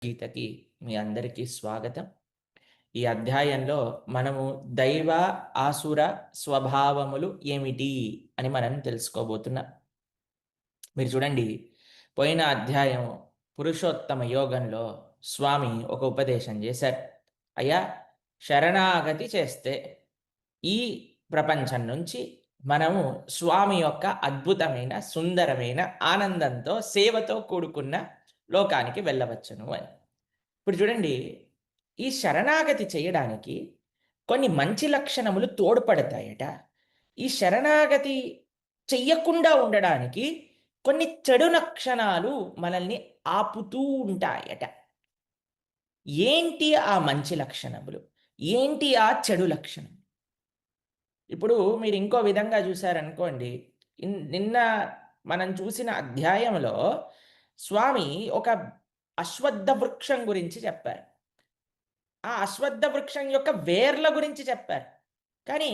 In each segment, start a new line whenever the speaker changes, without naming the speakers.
గీతకి మీ అందరికీ స్వాగతం. ఈ అధ్యాయంలో మనము దైవ, ఆసుర స్వభావములు ఏమిటి అని మనం తెలుసుకోబోతున్నాం. మీరు చూడండి, పోయిన అధ్యాయం పురుషోత్తమ యోగంలో స్వామి ఒక ఉపదేశం చేశారు. అయ్యా, శరణాగతి చేస్తే ఈ ప్రపంచం నుంచి మనము స్వామి యొక్క అద్భుతమైన, సుందరమైన ఆనందంతో, సేవతో కూడుకున్న లోకానికి వెళ్ళవచ్చును అని. ఇప్పుడు చూడండి, ఈ శరణాగతి చేయడానికి కొన్ని మంచి లక్షణములు తోడ్పడతాయట. ఈ శరణాగతి చెయ్యకుండా ఉండడానికి కొన్ని చెడు లక్షణాలు మనల్ని ఆపుతూ ఉంటాయట. ఏంటి ఆ మంచి లక్షణములు? ఏంటి ఆ చెడు లక్షణం? ఇప్పుడు మీరు ఇంకో విధంగా చూశారనుకోండి, నిన్న మనం చూసిన అధ్యాయంలో స్వామి ఒక అశ్వత్థ వృక్షం గురించి చెప్పారు. ఆ అశ్వత్థ వృక్షం యొక్క వేర్ల గురించి చెప్పారు. కానీ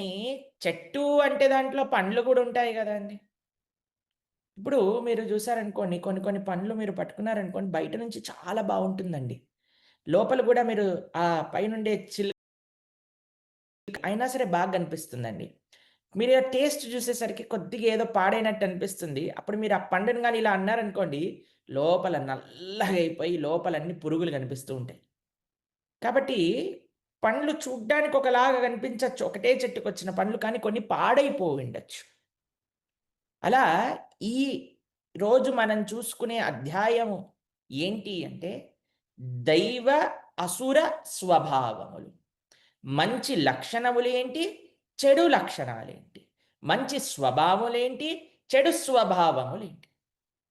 చెట్టు అంటే దాంట్లో పండ్లు కూడా ఉంటాయి కదండీ! ఇప్పుడు మీరు చూసారనుకోండి, కొన్ని కొన్ని పండ్లు మీరు పట్టుకున్నారనుకోండి, బయట నుంచి చాలా బావుంటుందండి. లోపల కూడా మీరు ఆ పైనుండే అయినా సరే బాగా కనిపిస్తుందండి. మీరు ఆ టేస్ట్ చూసేసరికి కొద్దిగా ఏదో పాడైనట్టు అనిపిస్తుంది. అప్పుడు మీరు ఆ పండుని గాని ఇలా అన్నారనుకోండి, లోపల నల్లగా అయిపోయి లోపల అన్ని పురుగులు కనిపిస్తూ ఉంటాయి. కాబట్టి పండ్లు చూడ్డానికి ఒకలాగా కనిపించొచ్చు. ఒకటే చెట్టుకొచ్చిన పండ్లు, కానీ కొన్ని పాడైపోయుండొచ్చు. అలా ఈ రోజు మనం చూసుకునే అధ్యాయము ఏంటి అంటే, దైవ, అసుర స్వభావములు. మంచి లక్షణములేంటి? చెడు లక్షణాలేంటి? మంచి స్వభావములేంటి? చెడు స్వభావములేంటి?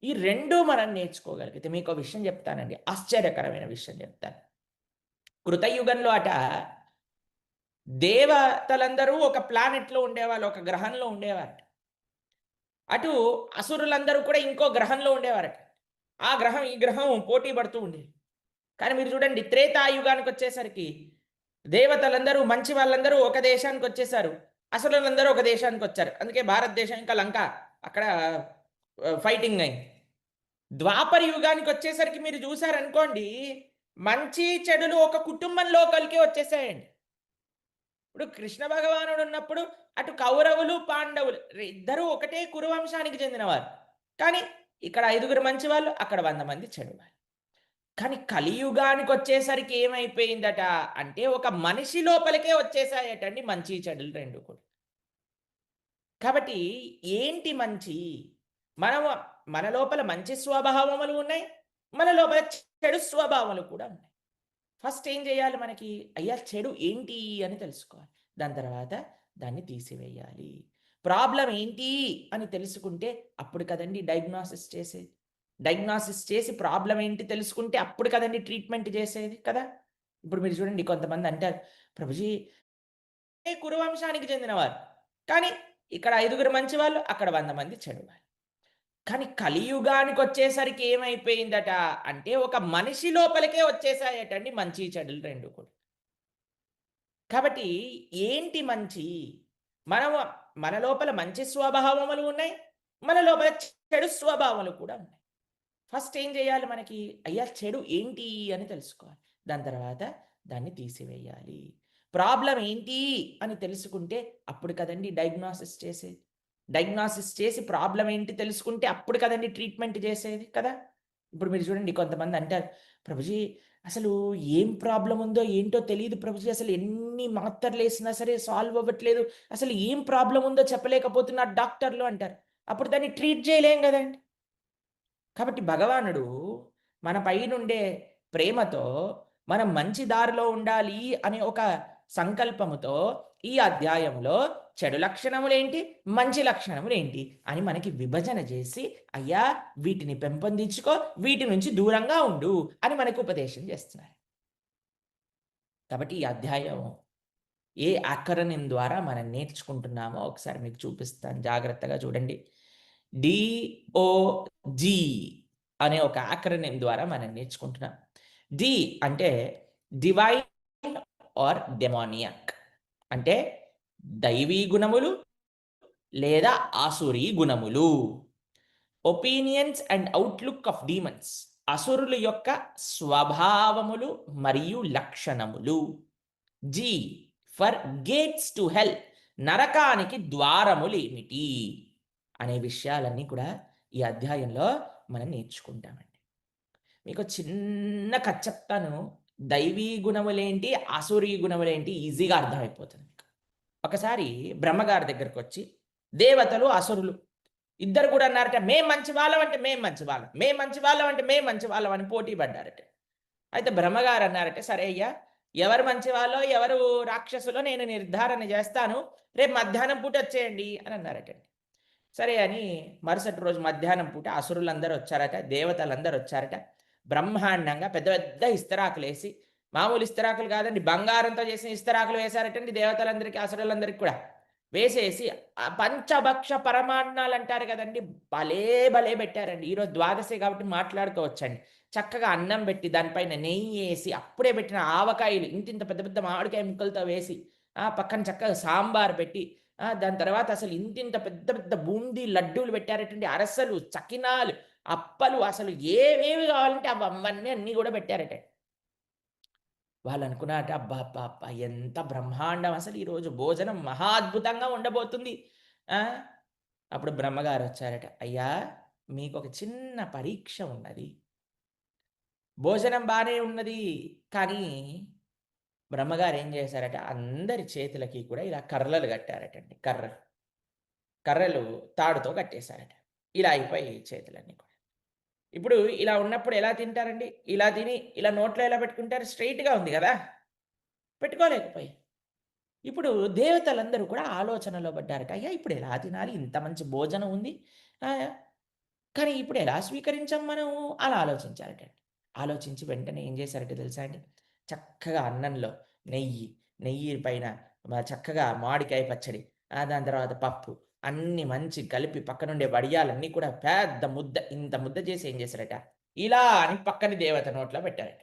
ఈ 2 మనం నేర్చుకోగలిగితే మీకో విషయం చెప్తానండి. ఆశ్చర్యకరమైన విషయం చెప్తాను. కృతయుగంలో దేవతలందరూ ఒక ప్లానెట్‌లో ఉండేవాళ్ళు. ఒక గ్రహంలో ఉండేవారట. అటు అసురులందరూ కూడా ఇంకో గ్రహంలో ఉండేవారట. ఆ గ్రహం, ఈ గ్రహం పోటీ పడుతూ ఉండేది. కానీ మీరు చూడండి, త్రేతాయుగానికొచ్చేసరికి దేవతలందరూ, మంచి వాళ్ళందరూ ఒక దేశానికొచ్చేసారు. అసురులందరూ ఒక దేశానికొచ్చారు. అందుకే భారతదేశం ఇంకా లంక అక్కడ ఫైటింగ్ అయింది. ద్వాపర యుగానికొచ్చేసరికి మీరు చూసారనుకోండి, మంచి చెడులు ఒక కుటుంబం లోపలికే వచ్చేసాయండి. ఇప్పుడు కృష్ణ భగవానుడు ఉన్నప్పుడు అటు కౌరవులు, పాండవులు ఇద్దరూ ఒకటే కురువంశానికి చెందినవారు. కానీ ఇక్కడ 5గురు మంచివాళ్ళు, అక్కడ 100 మంది చెడువాళ్ళు. కానీ కలియుగానికొచ్చేసరికి ఏమైపోయిందట అంటే, ఒక మనిషి లోపలికే వచ్చేసాయటండి మంచి చెడులు 2 కూడా. కాబట్టి ఏంటి మంచి? మనము మన లోపల మంచి స్వభావములు ఉన్నాయి. మన లోపల చెడు స్వభావాలు కూడా ఉన్నాయి. ఫస్ట్ ఏం చేయాలి మనకి? అయ్యా, చెడు ఏంటి అని తెలుసుకోవాలి. దాని తర్వాత దాన్ని తీసివేయాలి. ప్రాబ్లమ్ ఏంటి అని తెలుసుకుంటే అప్పుడు కదండీ డయాగ్నోసిస్ చేసేది. డయాగ్నోసిస్ చేసి ప్రాబ్లమ్ ఏంటి తెలుసుకుంటే అప్పుడు కదండీ ట్రీట్మెంట్ చేసేది కదా! ఇప్పుడు మీరు చూడండి, కొంతమంది అంటారు, ప్రభుజీ కురువంశానికి చెందినవారు. కానీ ఇక్కడ 5గురు మంచివాళ్ళు, అక్కడ 100 మంది చెడువాళ్ళు. కానీ కలియుగానికొచ్చేసరికి ఏమైపోయిందట అంటే, ఒక మనిషి లోపలికే వచ్చేసాయటండి మంచి చెడులు 2 కూడా. కాబట్టి ఏంటి మంచి? మనము మన లోపల మంచి స్వభావములు ఉన్నాయి. మన లోపల చెడు స్వభావాలు కూడా ఉన్నాయి. ఫస్ట్ ఏం చేయాలి మనకి? అయ్యా, చెడు ఏంటి అని తెలుసుకోవాలి. దాని తర్వాత దాన్ని తీసివేయాలి. ప్రాబ్లమ్ ఏంటి అని తెలుసుకుంటే అప్పుడు కదండీ డయాగ్నోసిస్ చేసేది. డయాగ్నోసిస్ చేసి ప్రాబ్లమ్ ఏంటి తెలుసుకుంటే అప్పుడు కదండీ ట్రీట్మెంట్ చేసేది కదా! ఇప్పుడు మీరు చూడండి, కొంతమంది అంటారు, ప్రభుజీ అసలు ఏం ప్రాబ్లమ్ ఉందో ఏంటో తెలీదు ప్రభుజీ. అసలు ఎన్ని మాత్రలేసినా సరే సాల్వ్ అవ్వట్లేదు. అసలు ఏం ప్రాబ్లమ్ ఉందో చెప్పలేకపోతున్నారు డాక్టర్లు అంటారు. అప్పుడు దాన్ని ట్రీట్ చేయలేం గదండీ! కాబట్టి భగవానుడు మన పైనుండే ప్రేమతో మనం మంచి దారిలో ఉండాలి అనే ఒక సంకల్పముతో ఈ అధ్యాయంలో చెడు లక్షణములేంటి, మంచి లక్షణములేంటి అని మనకి విభజన చేసి, అయ్యా వీటిని పెంపొందించుకో, వీటి నుంచి దూరంగా ఉండు అని మనకు ఉపదేశం చేస్తున్నారు. కాబట్టి ఈ అధ్యాయం ఏ అకరణం ద్వారా మనం నేర్చుకుంటున్నామో ఒకసారి మీకు చూపిస్తాను, జాగ్రత్తగా చూడండి. డిఓజి అనే ఒక యాక్రోనిం ద్వారా మనం నేర్చుకుంటున్నాం. డి అంటే డివైన్ ఆర్ డెమోనియాక్, అంటే దైవీ గుణములు లేదా ఆసురీ గుణములు. Opinions and outlook of demons అసురుల యొక్క స్వభావములు మరియు లక్షణములు. జీ ఫర్ గేట్స్ టు హెల్, నరకానికి ద్వారములేమిటి అనే విషయాలన్నీ కూడా ఈ అధ్యాయంలో మనం నేర్చుకుంటామండి. మీకు చిన్న కథ చెప్తాను. దైవీ గుణములేంటి, ఆసురీ గుణములేంటి ఈజీగా అర్థమైపోతుంది మీకు. ఒకసారి బ్రహ్మగారి దగ్గరకు వచ్చి దేవతలు, అసురులు ఇద్దరు కూడా అన్నారట, మేం మంచి వాళ్ళం అంటే మేం మంచి వాళ్ళం, మేం మంచి వాళ్ళం అంటే మేం మంచి వాళ్ళం అని పోటీ పడ్డారట. అయితే బ్రహ్మగారు అన్నారట, సరే అయ్యా, ఎవరు మంచి వాళ్ళో ఎవరు రాక్షసులో నేను నిర్ధారణ చేస్తాను, రేపు మధ్యాహ్నం పూట వచ్చేయండి అని అన్నారట. సరే అని మరుసటి రోజు మధ్యాహ్నం పూట అసురులందరూ వచ్చారట, దేవతలందరూ వచ్చారట. బ్రహ్మాండంగా పెద్ద పెద్ద ఇస్తరాకులు వేసి, మామూలు ఇస్తరాకులు కాదండి, బంగారంతో చేసిన ఇస్తరాకులు వేశారటండి దేవతలందరికీ, అసురులందరికీ కూడా వేసేసి పంచభక్ష పరమాన్నాలు అంటారు కదండి, భలే భలే పెట్టారండి. ఈరోజు ద్వాదశి కాబట్టి మాట్లాడుకోవచ్చండి. చక్కగా అన్నం పెట్టి దానిపైన నెయ్యి వేసి అప్పుడే పెట్టిన ఆవకాయలు ఇంతింత పెద్ద పెద్ద మామిడికాయ ముక్కలతో వేసి పక్కన చక్కగా సాంబార్ పెట్టి దాని తర్వాత అసలు ఇంతింత పెద్ద పెద్ద బూందీ లడ్డూలు పెట్టారటండి, అరసలు, చకినాలు, అప్పలు, అసలు ఏవేవి కావాలంటే అవన్నీ అన్నీ కూడా పెట్టారట. వాళ్ళు అనుకున్నారట, అబ్బా అబ్బా అబ్బా ఎంత బ్రహ్మాండం, అసలు ఈరోజు భోజనం మహా అద్భుతంగా ఉండబోతుంది. అప్పుడు బ్రహ్మగారు వచ్చారట, అయ్యా మీకు ఒక చిన్న పరీక్ష ఉన్నది. భోజనం బాగానే ఉన్నది, కానీ బ్రహ్మగారు ఏం చేశారట, అందరి చేతులకి కూడా ఇలా కర్రలు కట్టారటండి. కర్రలు తాడుతో కట్టేశారట. ఇలా అయిపోయి చేతులన్నీ కూడా. ఇప్పుడు ఇలా ఉన్నప్పుడు ఎలా తింటారండి? ఇలా తిని ఇలా నోట్లో ఎలా పెట్టుకుంటారు? స్ట్రెయిట్‌గా ఉంది కదా! పెట్టుకోలేకపోయారు. ఇప్పుడు దేవతలందరూ కూడా ఆలోచనలో పడ్డారట. అయ్యా! ఇప్పుడు ఎలా తినాలి? ఇంత మంచి భోజనం ఉంది. ఆహ్, కానీ ఇప్పుడు ఎలా స్వీకరించాం మనం? అలా ఆలోచించారట. ఆలోచించి వెంటనే ఏం చేశారట తెలుసా అండి? చక్కగా అన్నంలో నెయ్యి పైన చక్కగా మామిడికాయ పచ్చడి, దాని తర్వాత పప్పు అన్నీ మంచి కలిపి పక్కనుండే వడియాలన్నీ కూడా పెద్ద ముద్ద, ఇంత ముద్ద చేసి ఏం చేశారట, ఇలా అని పక్కన దేవత నోట్లో పెట్టారట.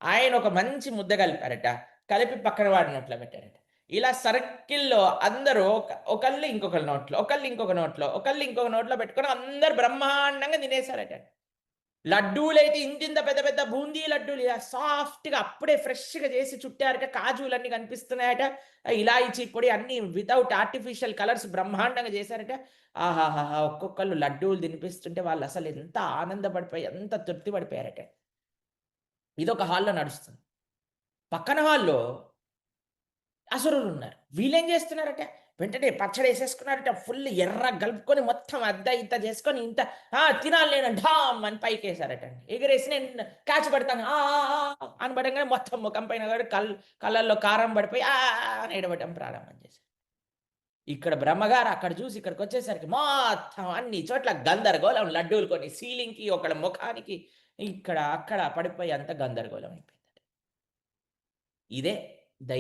ఆయన ఒక మంచి ముద్ద కలిపారట. కలిపి పక్కన వాడి నోట్లో పెట్టారట. ఇలా సర్కిల్‌లో అందరూ ఒకళ్ళు ఇంకొకళ్ళ నోట్లో, ఒకళ్ళు ఇంకొక నోట్లో, ఒకళ్ళు ఇంకొక నోట్లో పెట్టుకొని అందరూ బ్రహ్మాండంగా తినేసారట. లడ్డూలైతే ఇంతింత పెద్ద పెద్ద బూందీ లడ్డూలు ఇలా సాఫ్ట్‌గా అప్పుడే ఫ్రెష్‌గా చేసి చుట్టారట. కాజులన్నీ కనిపిస్తున్నాయట. ఇలాయచీ పొడి అన్నీ వితౌట్ ఆర్టిఫిషియల్ కలర్స్ బ్రహ్మాండంగా చేశారట. ఆహాహాహా! ఒక్కొక్కళ్ళు లడ్డూలు తినిపిస్తుంటే వాళ్ళు అసలు ఎంత ఆనందపడిపోయి, ఎంత తృప్తి పడిపోయారట. ఇదొక హాల్‌లో నడుస్తుంది. పక్కన హాల్‌లో అసురులున్నారు. వీళ్ళేం చేస్తున్నారట, వెంటనే పచ్చడేసేసుకున్నారట. ఫుల్ ఎర్రగా కలుపుకొని మొత్తం అద్ద ఇంత చేసుకొని ఇంత తినాలి నేను ఢామ్ అని పైకేసారటండి. ఎగిరేసి నేను క్యాచ్ పెడతాను అని పడంగానే మొత్తం ముఖం పైన కూడా కళ్ళల్లో కారం పడిపోయి అని ఏడవటం ప్రారంభం చేశారు. ఇక్కడ బ్రహ్మగారు అక్కడ చూసి ఇక్కడికొచ్చేసరికి మొత్తం అన్ని చోట్ల గందరగోళం. లడ్డూలు కొన్ని సీలింగ్‌కి, ఒకళ్ళ ముఖానికి, ఇక్కడ అక్కడ పడిపోయి అంత గందరగోళం అయిపోయిందట. ఇదే